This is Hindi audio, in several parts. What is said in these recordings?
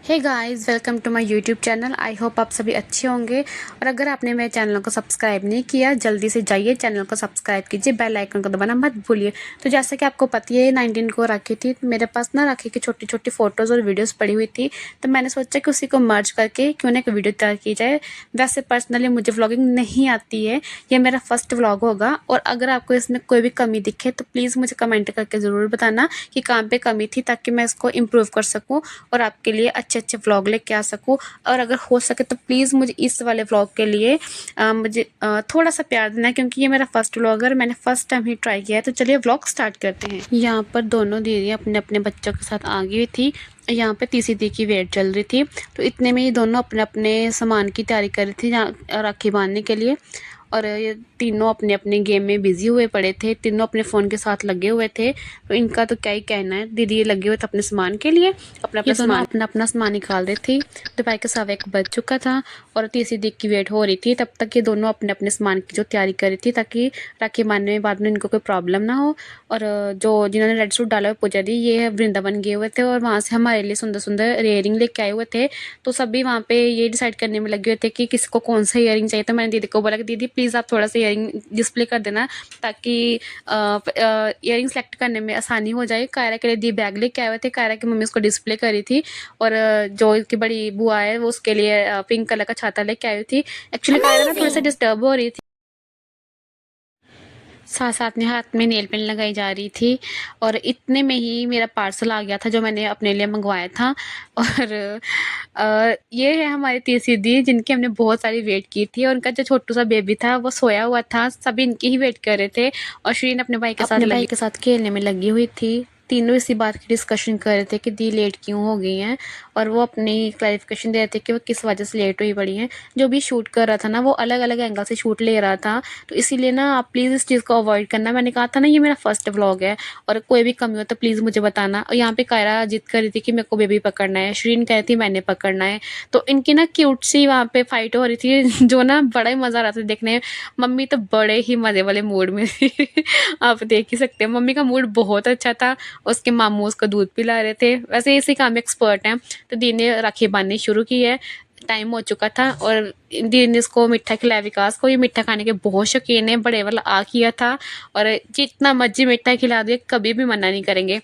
Hey guys, welcome to my YouTube channel. I hope आप सभी अच्छे होंगे। और अगर आपने मेरे चैनल को सब्सक्राइब नहीं किया, जल्दी से जाइए चैनल को सब्सक्राइब कीजिए, बेल आइकन को दबाना मत भूलिए। तो जैसा कि आपको पता है 19 को राखी थी, तो मेरे पास ना राखी की छोटी छोटी फ़ोटोज़ और वीडियोज़ पड़ी हुई थी। तो मैंने सोचा कि उसी को मर्ज करके क्यों ना एक वीडियो तैयार की जाए। वैसे पर्सनली मुझे व्लॉगिंग नहीं आती है, ये मेरा फर्स्ट व्लॉग होगा। और अगर आपको इसमें कोई भी कमी दिखे तो प्लीज़ मुझे कमेंट करके ज़रूर बताना कि कहाँ पे कमी थी, ताकि मैं इसको इम्प्रूव कर सकूँ और आपके लिए अच्छे अच्छे व्लॉग लेके आ सकूँ। और अगर हो सके तो प्लीज़ मुझे इस वाले व्लॉग के लिए मुझे थोड़ा सा प्यार देना है, क्योंकि ये मेरा फर्स्ट व्लॉग है, मैंने फर्स्ट टाइम ही ट्राई किया है। तो चलिए व्लॉग स्टार्ट करते हैं। यहाँ पर दोनों दीदी अपने अपने बच्चों के साथ आ गई थी। यहाँ पे तीसरी दी की वेट चल रही थी, तो इतने में ये दोनों अपने अपने सामान की तैयारी कर रही थी राखी बांधने के लिए। और ये तीनों अपने अपने गेम में बिजी हुए पड़े थे, तीनों अपने फ़ोन के साथ लगे हुए थे। तो इनका तो क्या ही कहना है, दीदी ये लगे हुए थे अपने सामान के लिए, अपना अपना सामान अपना अपना सामान निकाल रही थी। दोपहर के 1:15 बज चुका था और तीसरी दी की वेट हो रही थी। तब तक ये दोनों अपने अपने सामान की जो तैयारी कर रही थी, ताकि राखी बांधने में बाद में इनको कोई प्रॉब्लम ना हो। और जो जिन्होंने रेड सूट डाला हुआ पूजा दी, ये वृंदावन गए हुए थे और वहाँ से हमारे लिए सुंदर सुंदर इयरिंग लेके आए हुए थे। तो सभी वहाँ पे ये डिसाइड करने में लगे हुए थे कि किसको कौन सा इयरिंग चाहिए। तो मैंने दीदी को बोला कि दीदी प्लीज़ आप थोड़ा सा इयरिंग डिस्प्ले कर देना, ताकि इयरिंग सेलेक्ट करने में आसानी हो जाए। कायरा के लिए दी बैग लेके आए हुए थे, कायरा की मम्मी उसको डिस्प्ले करी थी। और जो इसकी बड़ी बुआ है वो उसके लिए पिंक कलर का छाता लेके आई हुई थी। एक्चुअली कायरा ना थोड़ी सा डिस्टर्ब हो रही थी, साथ साथ में हाथ में नेल पेंट लगाई जा रही थी। और इतने में ही मेरा पार्सल आ गया था जो मैंने अपने लिए मंगवाया था। और ये है हमारी तीसरी दी, जिनकी हमने बहुत सारी वेट की थी। और उनका जो छोटू सा बेबी था वो सोया हुआ था, सभी इनकी ही वेट कर रहे थे। और श्रीन अपने भाई के साथ खेलने में लगी हुई थी। तीनों इसी बात की डिस्कशन कर रहे थे कि दी लेट क्यों हो गई हैं, और वो अपनी क्लैरिफिकेशन दे रहे थे कि वो किस वजह से लेट हुई पड़ी हैं। जो भी शूट कर रहा था ना, वो अलग अलग एंगल से शूट ले रहा था। तो इसीलिए ना आप प्लीज़ इस चीज़ को अवॉइड करना। मैंने कहा था ना ये मेरा फर्स्ट व्लॉग है, और कोई भी कमी हो तो प्लीज़ मुझे बताना। और यहाँ पे कायरा जिद कर रही थी कि मेरे को बेबी पकड़ना है, श्रीन कह रही थी मैंने पकड़ना है। तो इनकी ना क्यूट सी वहाँ पे फाइट हो रही थी, जो ना बड़ा ही मज़ा आ रहा था देखने में। मम्मी तो बड़े ही मज़े वाले मूड में थी। आप देख ही सकते हैं, मम्मी का मूड बहुत अच्छा था। उसके मामू उसको दूध पिला रहे थे, वैसे इसी काम में एक्सपर्ट हैं। तो दी ने राखी बांधनी शुरू की है, टाइम हो चुका था। और दी ने इसको मिठा खिलाया विकास को, ये मिठा खाने के बहुत शौकीन है, बड़े वाला आ किया था। और जितना मर्जी मिठा खिला दिए, कभी भी मना नहीं करेंगे।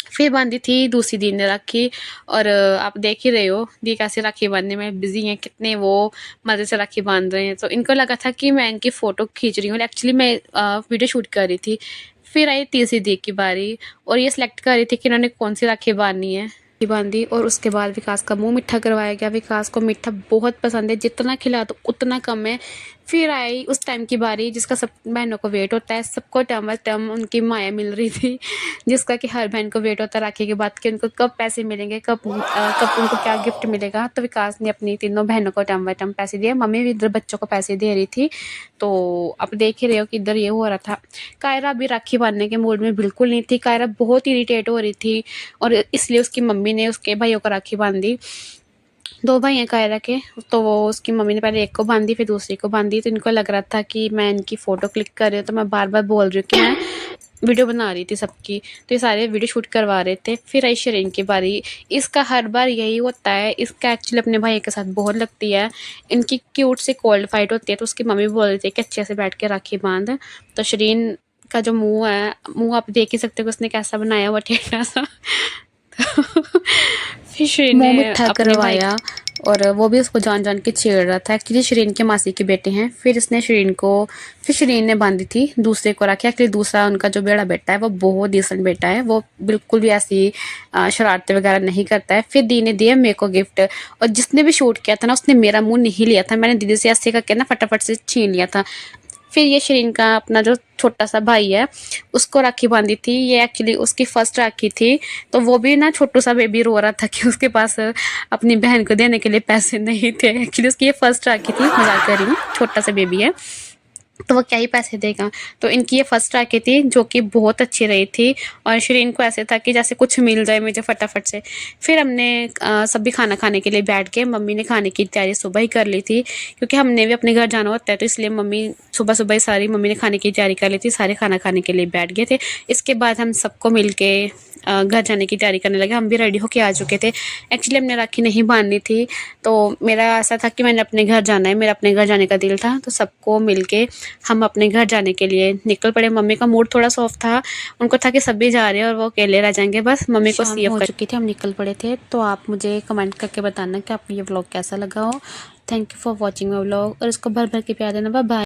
फिर बांधी थी दूसरी दी ने राखी। और आप देख ही रहे हो दी कैसे राखी बांधने में बिजी हैं, कितने वो मज़े से राखी बांध रहे हैं। तो इनको लगा था कि मैं इनकी फ़ोटो खींच रही हूँ, एक्चुअली मैं वीडियो शूट कर रही थी। फिर आई तीसरी दी की बारी, और ये सिलेक्ट कर रही थी कि इन्होंने कौन सी राखी बांधनी है। राखी बांधी और उसके बाद विकास का मुंह मीठा करवाया गया। विकास को मीठा बहुत पसंद है, जितना खिला दो उतना कम है। फिर आई उस टाइम की बारी जिसका सब बहनों को वेट होता है, सबको टम टम उनकी माया मिल रही थी, जिसका कि हर बहन को वेट होता है राखी के बाद कि उनको कब पैसे मिलेंगे, कब उनको क्या गिफ्ट मिलेगा। तो विकास ने अपनी तीनों बहनों को टम टम पैसे दिए, मम्मी भी इधर बच्चों को पैसे दे रही थी। तो आप देख ही रहे हो कि इधर ये हो रहा था। कायरा भी राखी बांधने के मूड में बिल्कुल नहीं थी, कायरा बहुत इरिटेट हो रही थी। और इसलिए उसकी मम्मी ने उसके भाइयों को राखी बांधी। दो भाई हैं कायरा के, तो वो उसकी मम्मी ने पहले एक को बांधी फिर दूसरी को बांधी। तो इनको लग रहा था कि मैं इनकी फ़ोटो क्लिक कर रही हूँ, तो मैं बार बार बोल रही हूँ कि मैं वीडियो बना रही थी सबकी। तो ये सारे वीडियो शूट करवा रहे थे। फिर आई शरीन की बारी। इसका हर बार यही होता है, इसका एक्चुअली अपने भाई के साथ बहुत लगती है। इनकी क्यूट से कोल्ड फाइट होती है, तो उसकी मम्मी बोल रही थी कि अच्छे से बैठ के राखी बांध। तो शरीन का जो मुँह है, मुँह आप देख ही सकते हो कि उसने कैसा बनाया हुआ टेढ़ा सा। फिर शरीन मुँह ने मिठा अपने भाई, करवाया और वो भी उसको जान जान के छेड़ रहा था। एक्चुअली शरीन के मासी के बेटे हैं। फिर शरीन ने बांधी थी दूसरे को राखी। एक्चुअली दूसरा उनका जो बड़ा बेटा है वो बहुत डिसेंट बेटा है, वो बिल्कुल भी ऐसी शरारतें वगैरह नहीं करता है। फिर दी ने दिया मेरे को गिफ्ट, और जिसने भी शूट किया था ना उसने मेरा मुंह नहीं लिया था, मैंने दीदी से ऐसे करके ना फटाफट से छीन लिया था। फिर ये शरीन का अपना जो छोटा सा भाई है उसको राखी बांधी थी। ये एक्चुअली उसकी फर्स्ट राखी थी, तो वो भी ना छोटू सा बेबी रो रहा था कि उसके पास अपनी बहन को देने के लिए पैसे नहीं थे। एक्चुअली उसकी ये फर्स्ट राखी थी, मजाक कर रही हूँ, छोटा सा बेबी है तो वो क्या ही पैसे देगा। तो इनकी ये फर्स्ट राखी थी जो कि बहुत अच्छी रही थी। और शरीन को ऐसे था कि जैसे कुछ मिल जाए मुझे फटाफट से। फिर हमने सभी खाना खाने के लिए बैठ गए। मम्मी ने खाने की तैयारी सुबह ही कर ली थी, क्योंकि हमने भी अपने घर जाना होता है, तो इसलिए मम्मी सुबह सुबह ही सारी मम्मी ने खाने की तैयारी कर ली थी। सारे खाना खाने के लिए बैठ गए थे। इसके बाद हम सबको मिल के घर जाने की तैयारी करने लगे। हम भी रेडी होके आ चुके थे। एक्चुअली हमने राखी नहीं बांधनी थी, तो मेरा ऐसा था कि मैंने अपने घर जाना है, मेरा अपने घर जाने का दिल था, तो सबको मिलके हम अपने घर जाने के लिए निकल पड़े। मम्मी का मूड थोड़ा ऑफ था, उनको था कि सभी जा रहे हैं और वो अकेले रह जाएंगे, बस मम्मी को सी हो चुकी थी, हम निकल पड़े थे। तो आप मुझे कमेंट करके बताना कि आपको ये व्लॉग कैसा लगा हो। Thank you for watching my vlog, और इसको भर भर के प्यार देना। Bye bye.